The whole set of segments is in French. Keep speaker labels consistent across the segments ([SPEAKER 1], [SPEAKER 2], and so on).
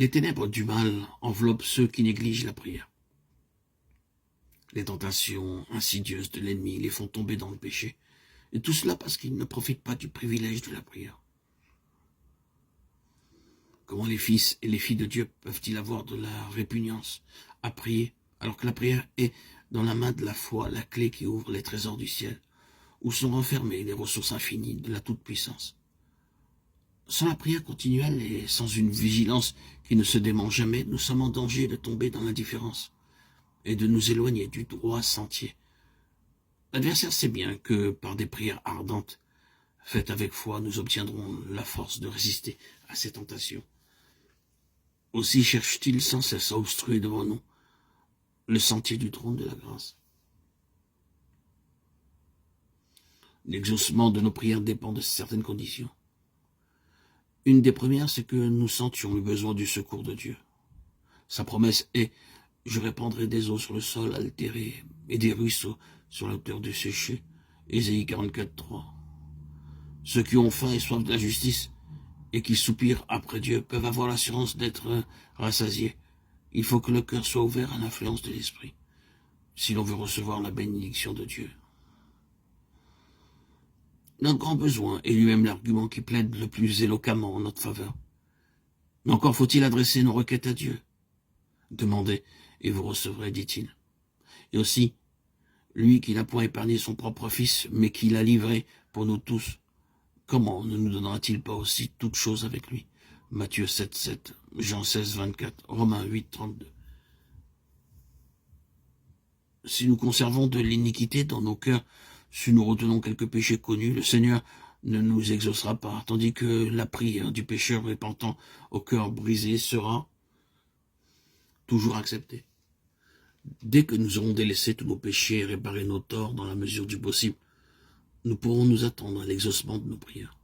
[SPEAKER 1] Les ténèbres du mal enveloppent ceux qui négligent la prière. Les tentations insidieuses de l'ennemi les font tomber dans le péché. Et tout cela parce qu'ils ne profitent pas du privilège de la prière. Comment les fils et les filles de Dieu peuvent-ils avoir de la répugnance à prier, alors que la prière est, dans la main de la foi, la clé qui ouvre les trésors du ciel, où sont renfermées les ressources infinies de la toute-puissance? Sans la prière continuelle et sans une vigilance qui ne se dément jamais, nous sommes en danger de tomber dans l'indifférence et de nous éloigner du droit sentier. L'adversaire sait bien que par des prières ardentes, faites avec foi, nous obtiendrons la force de résister à ces tentations. Aussi cherche-t-il sans cesse à obstruer devant nous le sentier du trône de la grâce. L'exaucement de nos prières dépend de certaines conditions. Une des premières, c'est que nous sentions le besoin du secours de Dieu. Sa promesse est « Je répandrai des eaux sur le sol altéré et des ruisseaux sur la hauteur du séché » Ésaïe 44, 3. Ceux qui ont faim et soif de la justice et qui soupirent après Dieu peuvent avoir l'assurance d'être rassasiés. Il faut que le cœur soit ouvert à l'influence de l'Esprit, si l'on veut recevoir la bénédiction de Dieu. Notre grand besoin est lui-même l'argument qui plaide le plus éloquemment en notre faveur. Mais encore faut-il adresser nos requêtes à Dieu. Demandez, et vous recevrez, dit-il. Et aussi, lui qui n'a point épargné son propre fils, mais qui l'a livré pour nous tous, comment ne nous donnera-t-il pas aussi toutes choses avec lui? Matthieu 7, 7, Jean 16, 24, Romains 8, 32. Si nous conservons de l'iniquité dans nos cœurs, si nous retenons quelques péchés connus, le Seigneur ne nous exaucera pas, tandis que la prière du pécheur repentant au cœur brisé sera toujours acceptée. Dès que nous aurons délaissé tous nos péchés et réparé nos torts dans la mesure du possible, nous pourrons nous attendre à l'exaucement de nos prières.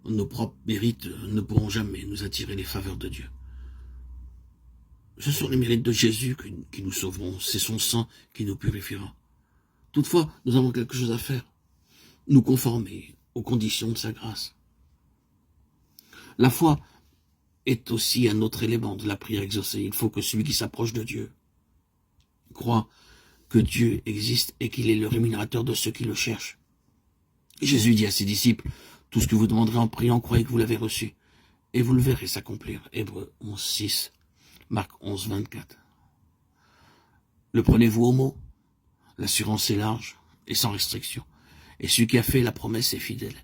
[SPEAKER 1] Nos propres mérites ne pourront jamais nous attirer les faveurs de Dieu. Ce sont les mérites de Jésus qui nous sauveront, c'est son sang qui nous purifiera. Toutefois, nous avons quelque chose à faire, nous conformer aux conditions de sa grâce. La foi est aussi un autre élément de la prière exaucée. Il faut que celui qui s'approche de Dieu croit que Dieu existe et qu'il est le rémunérateur de ceux qui le cherchent. Et Jésus dit à ses disciples, « Tout ce que vous demanderez en priant, croyez que vous l'avez reçu, et vous le verrez s'accomplir. » Hébreux 11, 6, Marc 11, 24. Le prenez-vous au mot? L'assurance est large et sans restriction. Et celui qui a fait la promesse est fidèle.